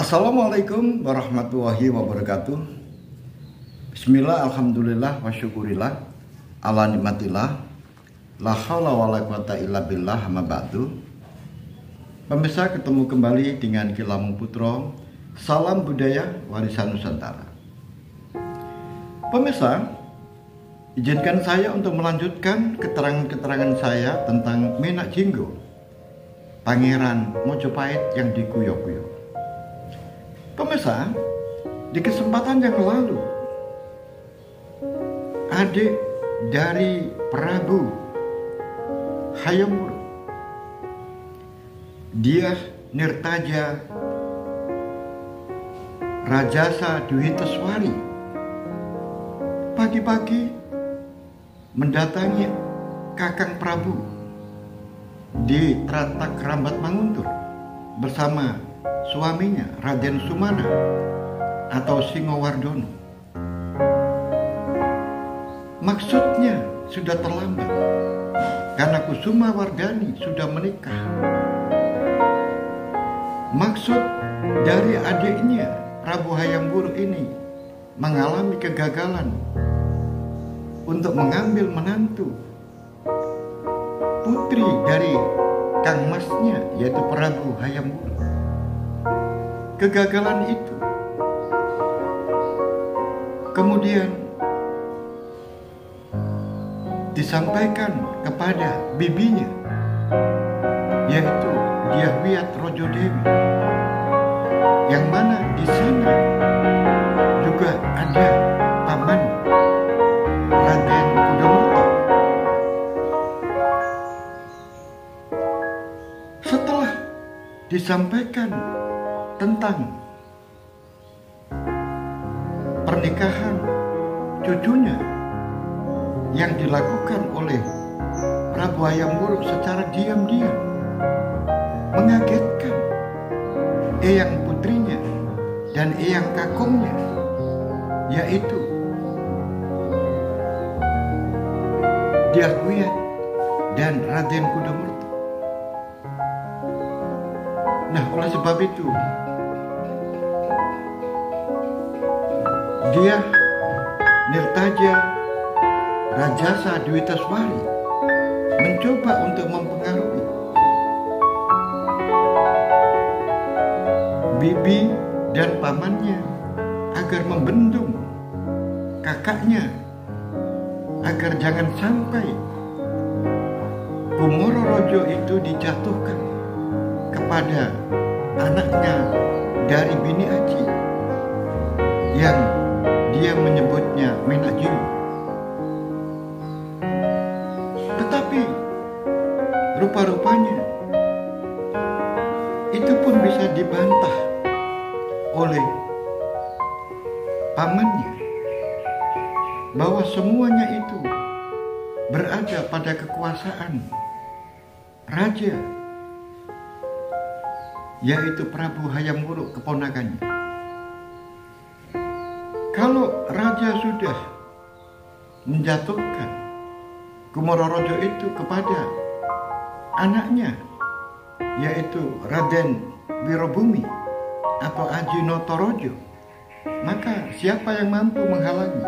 Assalamualaikum warahmatullahi wabarakatuh. Bismillah, alhamdulillah, wa syukurillah, ala nikmatillah, la haula wa la quwata illa billah, amma ba'du. Pemirsa, ketemu kembali dengan Kilamu Putro. Salam budaya warisan Nusantara. Pemirsa, izinkan saya untuk melanjutkan keterangan-keterangan saya tentang Menak Jinggo, Pangeran Mojopahit yang dikuyok-kuyok. Pemirsa, di kesempatan yang lalu, adik dari Prabu Hayam Wuruk, Dyah Nirtaja Rajasa Dwiteswari, pagi-pagi mendatangi Kakang Prabu di Tratak Rambat Manguntur bersama suaminya Raden Sumana atau Singowardono. Maksudnya sudah terlambat karena Kusuma Wardani sudah menikah. Maksud dari adiknya Prabu Hayam Wuruk ini mengalami kegagalan untuk mengambil menantu putri dari Kang Masnya, yaitu Prabu Hayam Wuruk. Kegagalan itu kemudian disampaikan kepada bibinya, yaitu Dyah Wiyat Rojodewi, yang mana di sana juga ada paman Raden Kudamerta. Setelah disampaikan tentang pernikahan cucunya yang dilakukan oleh Prabu Hayam Wuruk secara diam-diam, mengagetkan eyang putrinya dan eyang kakungnya, yaitu Dyah Wiyat dan Raden Kudamerta. Nah, oleh sebab itu Dyah Nirtaja Rajasa Dwiteswari mencoba untuk mempengaruhi bibi dan pamannya agar membendung kakaknya agar jangan sampai Kumororojo itu dijatuhkan kepada anaknya dari Bini Aji yang dia menyebutnya Menak Jinggo. Tetapi rupa-rupanya itu pun bisa dibantah oleh pamannya bahwa semuanya itu berada pada kekuasaan raja, yaitu Prabu Hayam Wuruk keponakannya. Kalau raja sudah menjatuhkan Kumororojo itu kepada anaknya, yaitu Raden Wirobumi atau Aji Notorojo, maka siapa yang mampu menghalangi?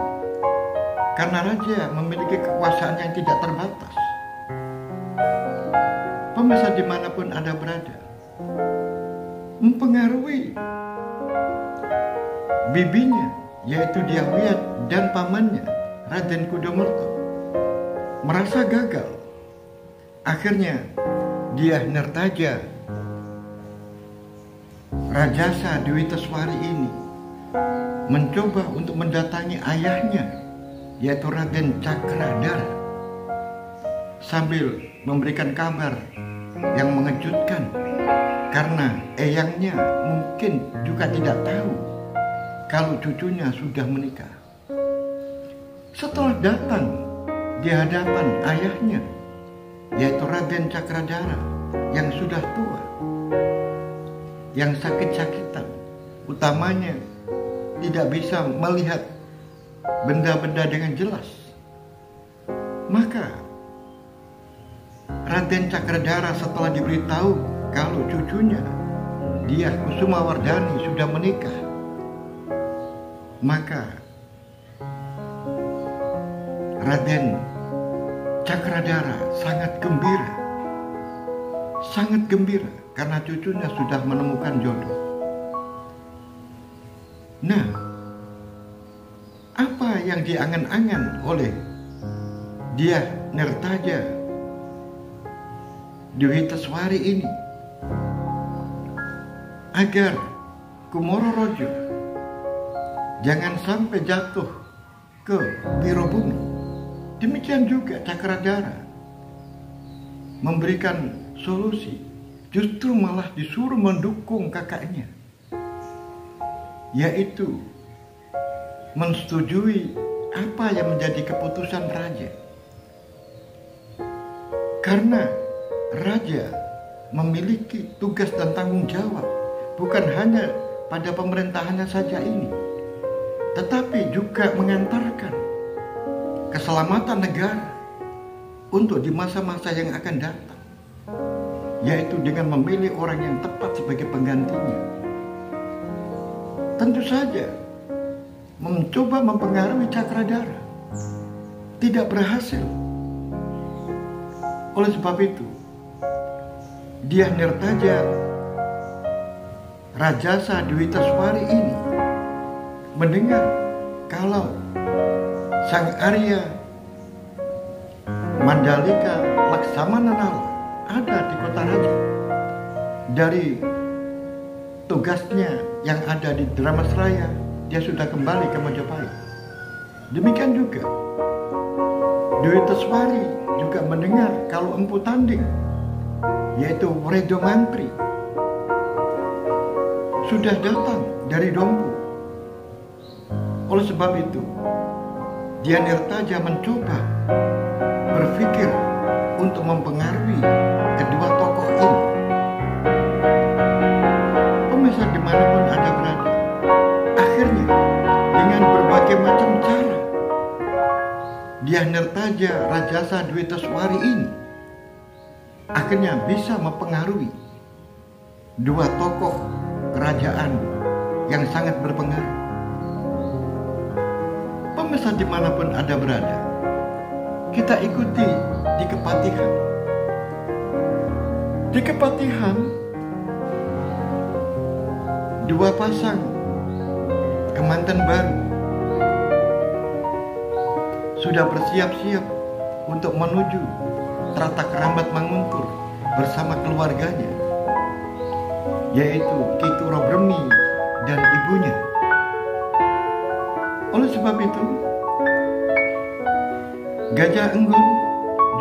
Karena raja memiliki kekuasaan yang tidak terbatas. Pemirsa dimanapun Anda berada, mempengaruhi bibinya, yaitu Dyah Wiyat dan pamannya Raden Kudamerta, merasa gagal. Akhirnya Dyah Nirtaja Rajasa Dwiteswari ini mencoba untuk mendatangi ayahnya, yaitu Raden Cakradara, sambil memberikan kabar yang mengejutkan karena eyangnya mungkin juga tidak tahu kalau cucunya sudah menikah. Setelah datang di hadapan ayahnya, yaitu Raden Cakradara yang sudah tua, yang sakit-sakitan, utamanya tidak bisa melihat benda-benda dengan jelas, maka Raden Cakradara setelah diberitahu kalau cucunya Diah Kusumawardhani sudah menikah, maka Raden Cakradhara sangat gembira karena cucunya sudah menemukan jodoh. Nah, apa yang diangan-angan oleh Diah Nirtaja Dwitaswari ini? Agar Kumororojo jangan sampai jatuh ke Wirobumi. Demikian juga Cakradhara memberikan solusi, justru malah disuruh mendukung kakaknya, yaitu mensetujui apa yang menjadi keputusan raja. Karena raja memiliki tugas dan tanggung jawab bukan hanya pada pemerintahannya saja ini, tetapi juga mengantarkan keselamatan negara untuk di masa-masa yang akan datang, yaitu dengan memilih orang yang tepat sebagai penggantinya. Tentu saja mencoba mempengaruhi Cakradhara tidak berhasil. Oleh sebab itu, Diah Nirtaja Rajasa Dwitaswari ini mendengar kalau Sang Arya Mandalika Laksamananala ada di kota raja dari tugasnya yang ada di Dramasraya. Dia sudah kembali ke Majapahit. Demikian juga Dwitaswari juga mendengar kalau Empu Tanding, yaitu Wredo Mantri, sudah datang dari Dompu. Oleh sebab itu, Diah Nirtaja mencoba berpikir untuk mempengaruhi kedua tokoh ini. Pemirsa dimanapun Anda berada, akhirnya dengan berbagai macam cara, Diah Nirtaja Rajasa Dwitaswari ini akhirnya bisa mempengaruhi dua tokoh kerajaan yang sangat berpengaruh. Pemirsa dimanapun Anda berada, kita ikuti di Kepatihan. Di Kepatihan, dua pasang kemanten baru sudah bersiap-siap untuk menuju Trata Kerambat Manguntur bersama keluarganya, yaitu Ki Turo Bremi dan ibunya. Oleh sebab itu, Gajah Enggun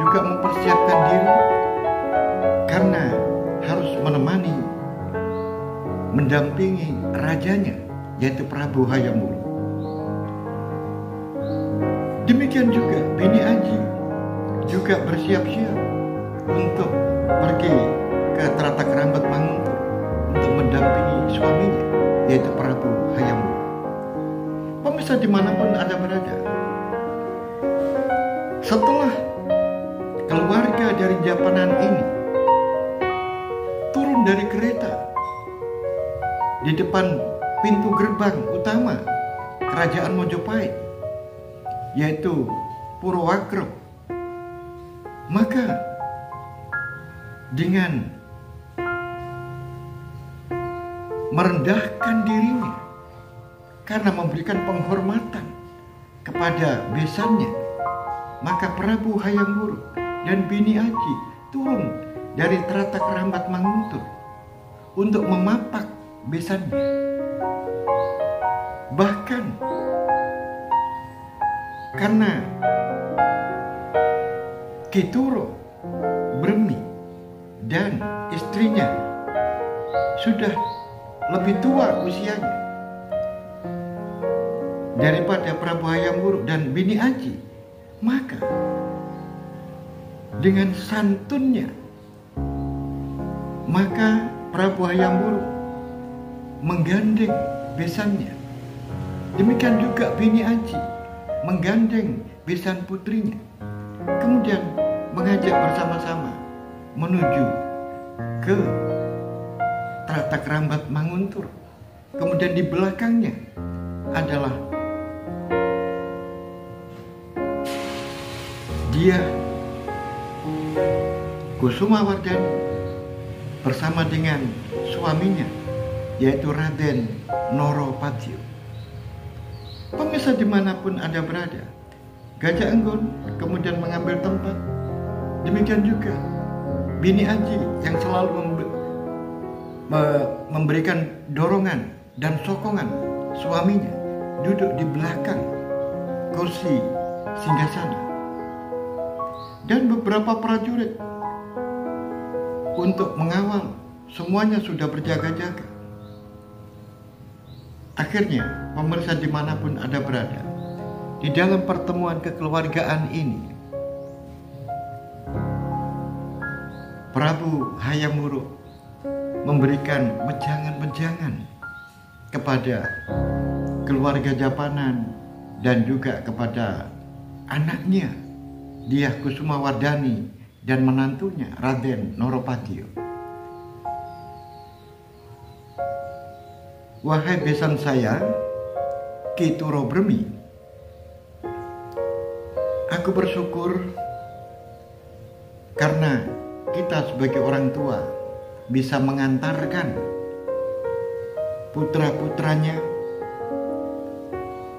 juga mempersiapkan diri karena harus menemani, mendampingi rajanya, yaitu Prabu Hayam Wuruk. Demikian juga Bini Aji juga bersiap-siap untuk pergi ke Trata Kerambat Manguntur untuk mendampingi suaminya, yaitu Prabu Hayam Wuruk. Pemirsa dimanapun Anda berada, setelah keluarga dari Japanan ini turun dari kereta di depan pintu gerbang utama Kerajaan Mojopahit, yaitu Purwakerta, maka dengan merendahkan dirinya karena memberikan penghormatan kepada besannya, maka Prabu Hayam Wuruk dan Bini Aji turun dari Trata Kerambat Manguntur untuk memapak besannya. Bahkan karena Ki Turo Bremi dan istrinya sudah lebih tua usianya daripada Prabu Hayam Wuruk dan Bini Aji, maka dengan santunnya maka Prabu Hayam Wuruk menggandeng besannya. Demikian juga Bini Aji menggandeng besan putrinya, kemudian mengajak bersama-sama menuju ke Trata Kerambat Manguntur. Kemudian di belakangnya adalah dia Kusuma Wardani bersama dengan suaminya, yaitu Raden Noropatio. Pemirsa dimanapun Anda berada, Gajah Enggon kemudian mengambil tempat. Demikian juga Bini Aji yang selalu memberikan dorongan dan sokongan suaminya duduk di belakang kursi singgasana. Dan beberapa prajurit untuk mengawal, semuanya sudah berjaga-jaga. Akhirnya, pemirsa dimanapun Anda berada, di dalam pertemuan kekeluargaan ini, Prabu Hayam Wuruk memberikan wejangan-wejangan kepada keluarga Japanan dan juga kepada anaknya Dyah Kusuma Wardani dan menantunya Raden Noropatio. Wahai besan saya, Ki Turo Bremi, aku bersyukur karena kita sebagai orang tua bisa mengantarkan putra-putranya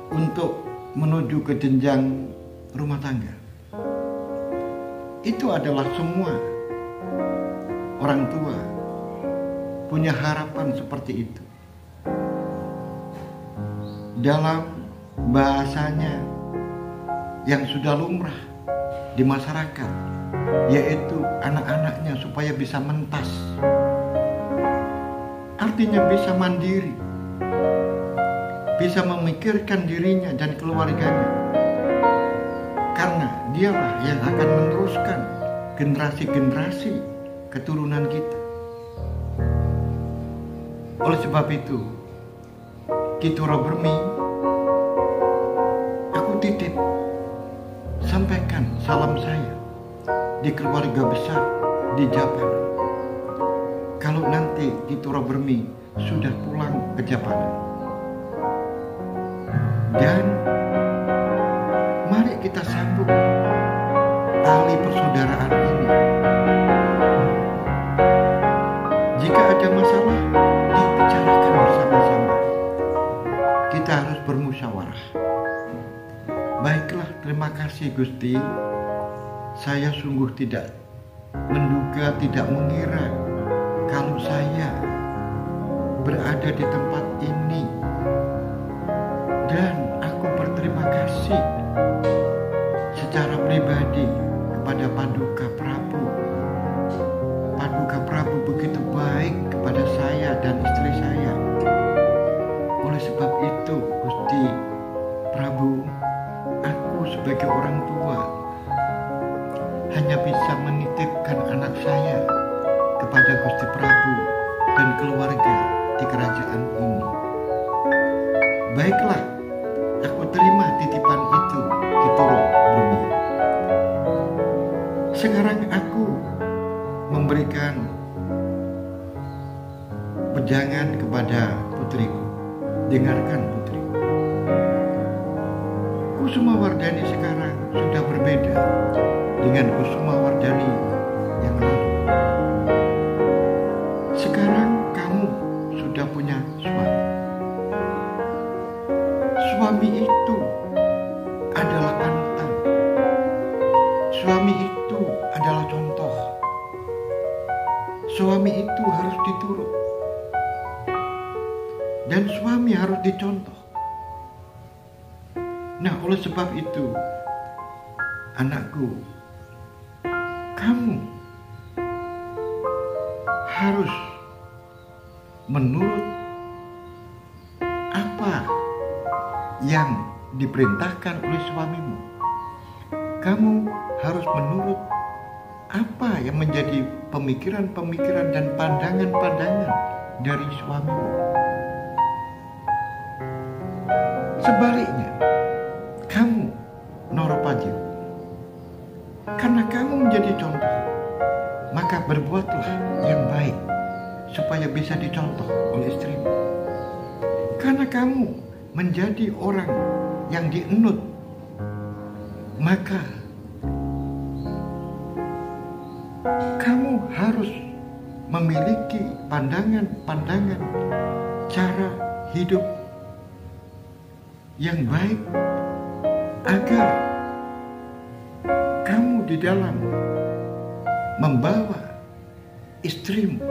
untuk menuju ke jenjang rumah tangga. Itu adalah semua orang tua punya harapan seperti itu. Dalam bahasanya yang sudah lumrah di masyarakat, yaitu anak-anaknya supaya bisa mentas, artinya bisa mandiri, bisa memikirkan dirinya dan keluarganya, karena dialah yang akan meneruskan generasi-generasi keturunan kita. Oleh sebab itu, Ki Turo Bremi, aku titip sampaikan salam saya di keluarga besar di Japan. Kalau nanti Ki Turo Bremi sudah pulang ke Japan, dan mari kita sambung tali persaudaraan ini. Jika ada masalah, dibicarakan bersama-sama. Kita harus bermusyawarah. Baiklah, terima kasih Gusti. Saya sungguh tidak menduga, tidak mengira kalau saya berada di tempat ini. Dan aku berterima kasih secara pribadi kepada Paduka Prabu. Paduka Prabu begitu baik kepada saya dan istri saya. Oleh sebab itu, Gusti Prabu, aku sebagai orang tua hanya bisa menitipkan anak saya kepada Gusti Prabu dan keluarga di kerajaan ini. Baiklah, aku terima titipan itu, Ki Turo Bremi. Sekarang aku memberikan wejangan kepada putriku. Dengarkan putriku. Kusuma Wardani sekarang sudah berbeda dengan Kusuma Wardani yang lalu. Sekarang kamu sudah punya suami. Suami itu adalah panutan. Suami itu adalah contoh. Suami itu harus diturut. Dan suami harus dicontoh. Nah, oleh sebab itu, anakku, kamu harus menurut apa yang diperintahkan oleh suamimu. Kamu harus menurut apa yang menjadi pemikiran-pemikiran dan pandangan-pandangan dari suamimu. Sebaliknya, kamu Noropatio, karena kamu menjadi contoh, maka berbuatlah yang baik supaya supaya bisa dicontoh oleh istrimu. Karena kamu menjadi orang yang dienut, maka kamu harus memiliki pandangan-pandangan cara hidup yang baik agar kamu di dalam membawa istrimu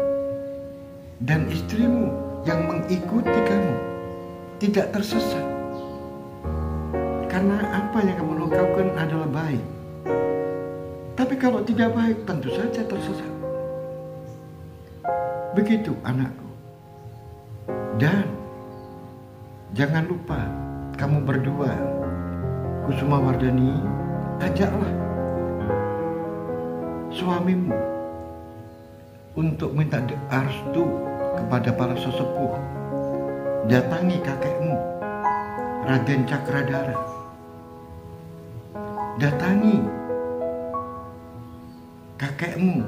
dan istrimu yang mengikuti kamu tidak tersesat. Karena apa yang kamu lakukan adalah baik. Tapi kalau tidak baik tentu saja tersesat. Begitu anakku. Dan jangan lupa kamu berdua, Kusuma Wardani, ajaklah suamimu untuk minta restu kepada para sesepuh. Datangi kakekmu, Raden Cakradara. Datangi kakekmu,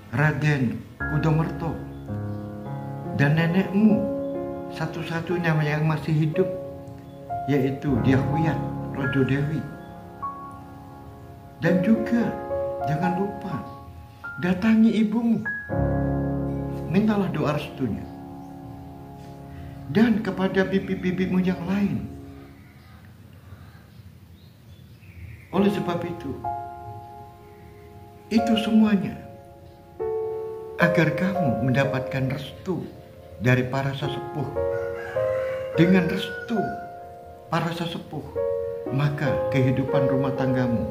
Raden Kudomerto. Dan nenekmu satu-satunya yang masih hidup, yaitu Dyah Wiyat Rojo Dewi. Dan juga jangan lupa datangi ibumu, mintalah doa restunya. Dan kepada bibi-bibimu yang lain. Oleh sebab itu semuanya agar kamu mendapatkan restu dari para sesepuh. Dengan restu para sesepuh, maka kehidupan rumah tanggamu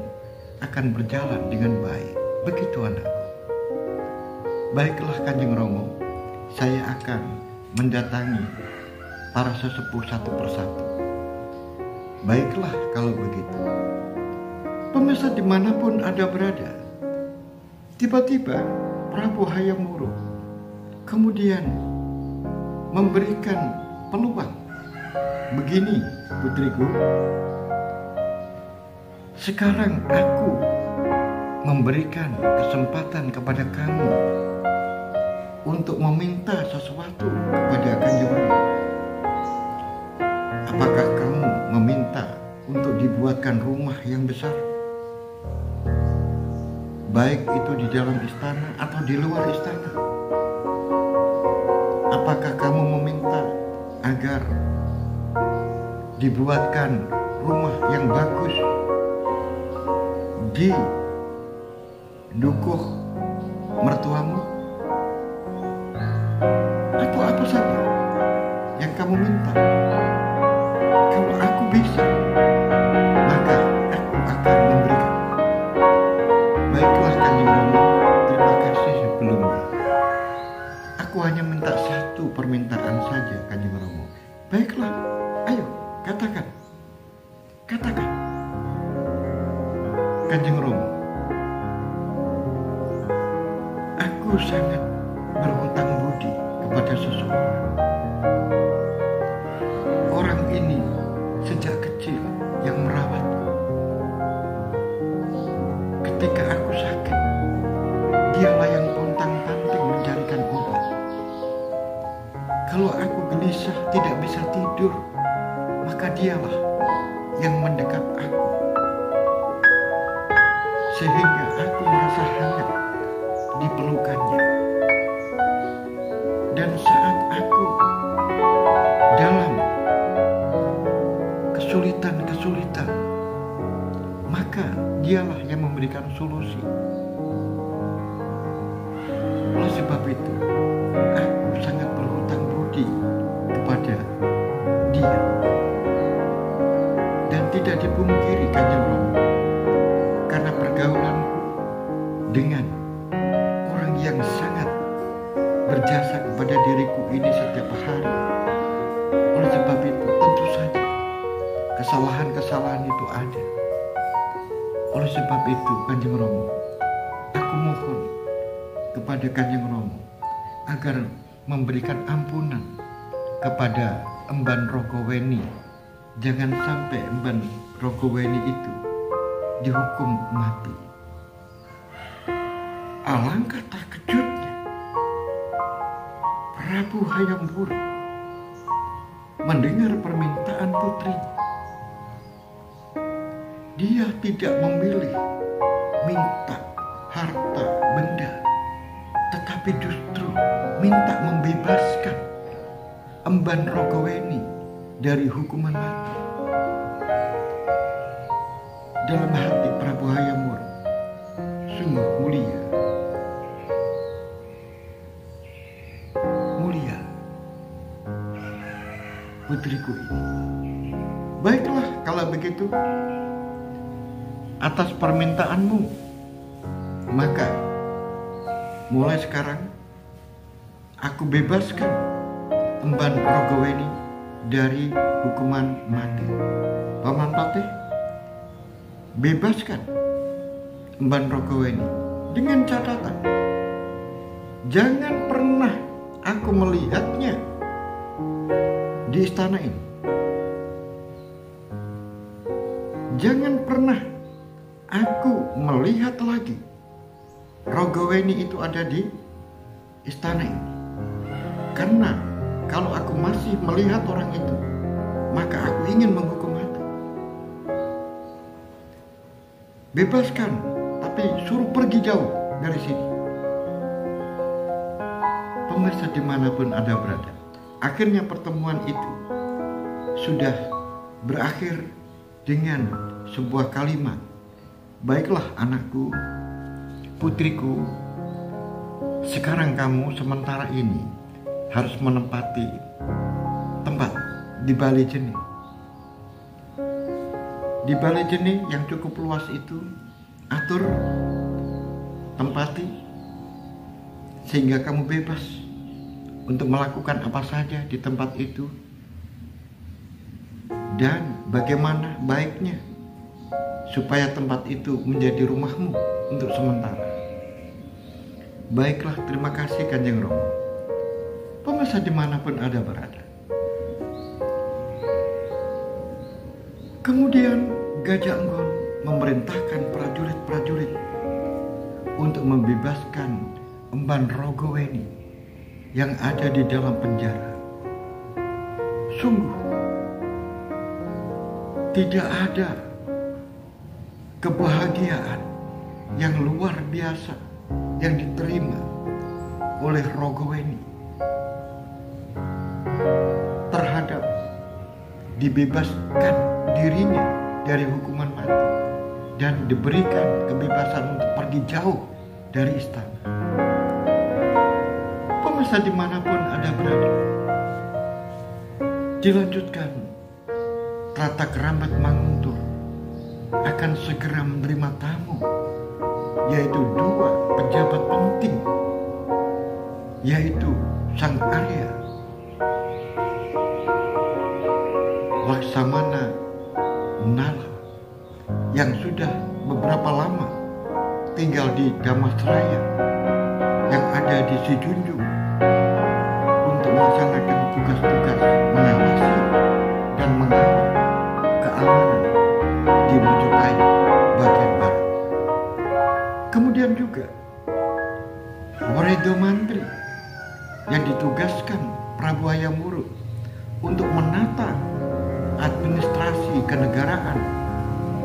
akan berjalan dengan baik. Begitu anakku. Baiklah Kanjeng Romo, saya akan mendatangi para sesepuh satu persatu. Baiklah kalau begitu. Pemirsa dimanapun Anda berada, tiba-tiba Prabu Hayam Wuruk kemudian memberikan peluang. Begini putriku, sekarang aku memberikan kesempatan kepada kamu untuk meminta sesuatu kepada Kanjeng Rama. Apakah kamu meminta untuk dibuatkan rumah yang besar? Baik itu di dalam istana atau di luar istana. Apakah kamu meminta agar dibuatkan rumah yang bagus di dukuh mertuamu? Atau apa saja yang kamu minta? Kalau aku bisa, maka aku akan memberikan. Baiklah Kanjeng Rama, terima kasih sebelumnya. Aku hanya minta satu permintaan saja Kanjeng Rama. Baiklah, ayo katakan. Kanjeng Rama, aku sangat berhutang budi kepada seseorang. Orang ini sejak kecil yang merawatku. Ketika aku sakit, dialah yang pontang-panting mencarikan obat. Kalau aku gelisah tidak bisa tidur, maka dialah yang mendekat aku. Sehingga aku merasa hangat di pelukannya. Dan saat aku dalam kesulitan, maka dialah yang memberikan solusi. Oleh sebab itu, aku sangat berhutang budi kepada dia. Dan tidak dipungkiri Kanjeng Rama, karena pergaulanku dengan orang yang sangat berjasa kepada diriku ini setiap hari. Oleh sebab itu, tentu saja kesalahan-kesalahan itu ada. Oleh sebab itu, Kanjeng Rama, aku mohon kepada Kanjeng Rama agar memberikan ampunan kepada Emban Rogoweni. Jangan sampai Emban Rogoweni itu dihukum mati. Alangkah terkejutnya Prabu Hayam Wuruk mendengar permintaan putrinya. Dia tidak memilih minta harta benda, tetapi justru minta membebaskan Emban Rogoweni dari hukuman mati. Dalam hati Prabu Hayam Wuruk sungguh mulia. Mulia putriku ini. Baiklah kalau begitu, atas permintaanmu, maka mulai sekarang aku bebaskan Emban Rogoweni dari hukuman mati. Paman Patih, bebaskan Emban Rogoweni dengan catatan jangan pernah aku melihatnya di istana ini. Jangan pernah aku melihat lagi Rogoweni itu ada di istana ini. Karena kalau aku masih melihat orang itu, maka aku ingin menghukum mati. Bebaskan, tapi suruh pergi jauh dari sini. Pemirsa dimanapun Anda berada, akhirnya pertemuan itu sudah berakhir dengan sebuah kalimat, baiklah anakku, putriku, sekarang kamu sementara ini harus menempati tempat di Bale Jene. Di Bale Jene yang cukup luas itu, atur, tempati, sehingga kamu bebas untuk melakukan apa saja di tempat itu. Dan bagaimana baiknya supaya tempat itu menjadi rumahmu untuk sementara. Baiklah, terima kasih Kanjeng Romo. Pemirsa dimanapun Anda berada. Kemudian Gajah Enggon memerintahkan prajurit-prajurit untuk membebaskan Emban Rogoweni yang ada di dalam penjara. Sungguh tidak ada kebahagiaan yang luar biasa yang diterima oleh Rogoweni terhadap dibebaskan dirinya dari hukuman mati dan diberikan kebebasan untuk pergi jauh dari istana. Pemirsa dimanapun Anda berada, dilanjutkan. Rata Keramat Manguntur akan segera menerima tamu, yaitu dua pejabat penting, yaitu Sang Arya Laksamana Nala yang sudah beberapa lama tinggal di Damasraya yang ada di Sijunjung untuk melaksanakan tugas-tugas mengawasi dan mengawal keamanan di Mojopahit bagian barat. Kemudian juga Waredo Mantri yang ditugaskan Prabu Hayam Wuruk untuk menata administrasi kenegaraan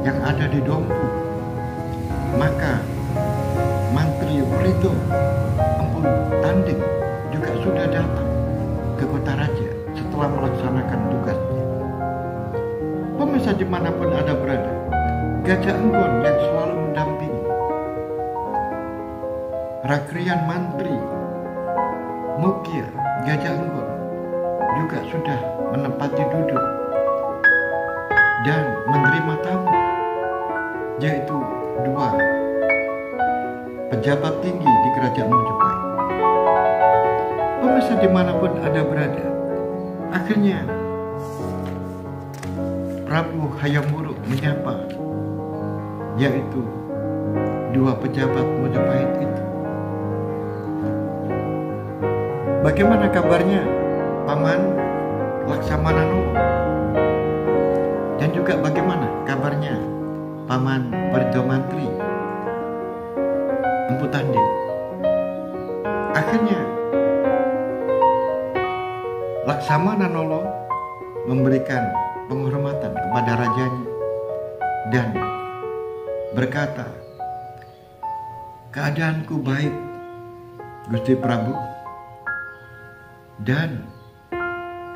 yang ada di Dompu. Maka Mantri Waredo Empu Tanding juga sudah datang ke kota raja setelah melaksanakan tugasnya. Pemirsa dimanapun Anda berada, Gajah Enggon yang selalu mendampingi Rakrian Mantri Mukia Gajah Enggon juga sudah menempati duduk dan menerima tamu, yaitu dua pejabat tinggi di Kerajaan Mojopahit. Pemirsa dimanapun Anda berada, akhirnya Prabu Hayam Wuruk menyapa, yaitu dua pejabat Mojopahit itu. Bagaimana kabarnya Paman Laksamana Nuwun? Dan juga bagaimana kabarnya Paman Waredo Mantri Empu Tanding? Akhirnya Laksamana Nolo memberikan penghormatan kepada rajanya dan berkata, keadaanku baik, Gusti Prabu, dan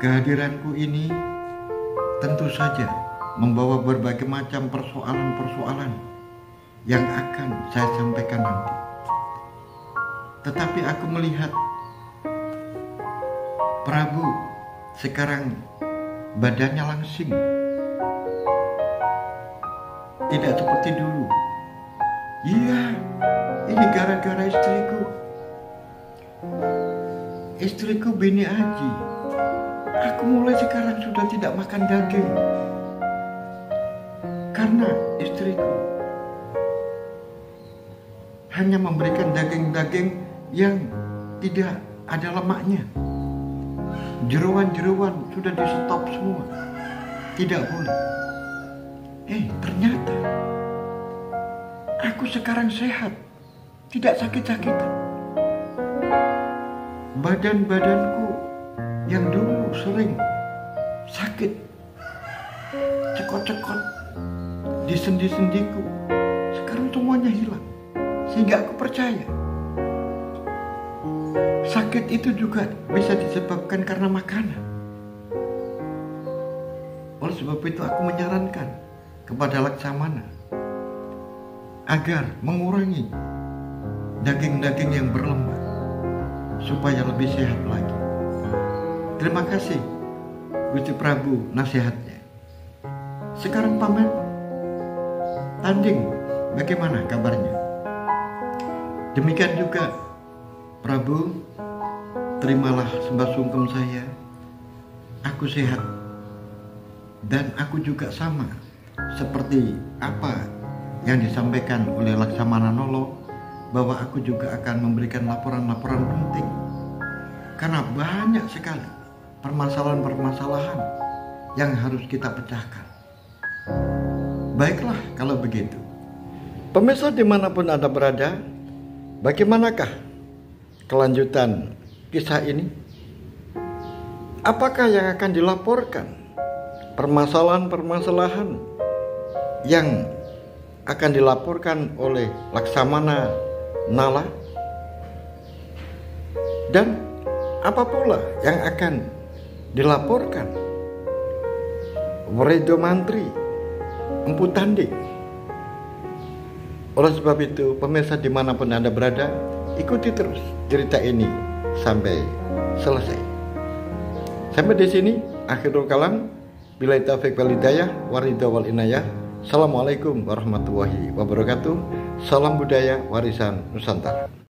kehadiranku ini tentu saja membawa berbagai macam persoalan-persoalan yang akan saya sampaikan nanti. Tetapi aku melihat Prabu sekarang badannya langsing, tidak seperti dulu. Iya, ini gara-gara istriku. Istriku Bini Aji. Aku mulai sekarang sudah tidak makan daging karena istriku hanya memberikan daging-daging yang tidak ada lemaknya. Jeruan-jeruan sudah di stop semua, tidak boleh. Ternyata aku sekarang sehat, tidak sakit-sakitan. Badan-badanku yang dulu sering sakit, cekot-cekot di sendi-sendiku, sekarang semuanya hilang. Sehingga aku percaya sakit itu juga bisa disebabkan karena makanan. Oleh sebab itu aku menyarankan kepada Laksamana agar mengurangi daging-daging yang berlemak supaya lebih sehat lagi. Terima kasih Gusti Prabu nasihatnya. Sekarang Paman tanding, bagaimana kabarnya? Demikian juga Prabu, terimalah sembah sungkem saya. Aku sehat dan aku juga sama seperti apa yang disampaikan oleh Laksamana Nolo, bahwa aku juga akan memberikan laporan-laporan penting karena banyak sekali permasalahan-permasalahan yang harus kita pecahkan. Baiklah kalau begitu. Pemirsa dimanapun Anda berada, bagaimanakah kelanjutan kisah ini? Apakah yang akan dilaporkan? Permasalahan-permasalahan yang akan dilaporkan oleh Laksamana Nala? Dan apa pula yang akan dilaporkan Wredo Mantri Empu Tanding? Oleh sebab itu, pemirsa dimanapun Anda berada, ikuti terus cerita ini sampai selesai. Sampai di sini akhirul kalam. Billahi taufiq wal hidayah, waridho wal inayah. Assalamualaikum warahmatullahi wabarakatuh. Salam budaya warisan Nusantara.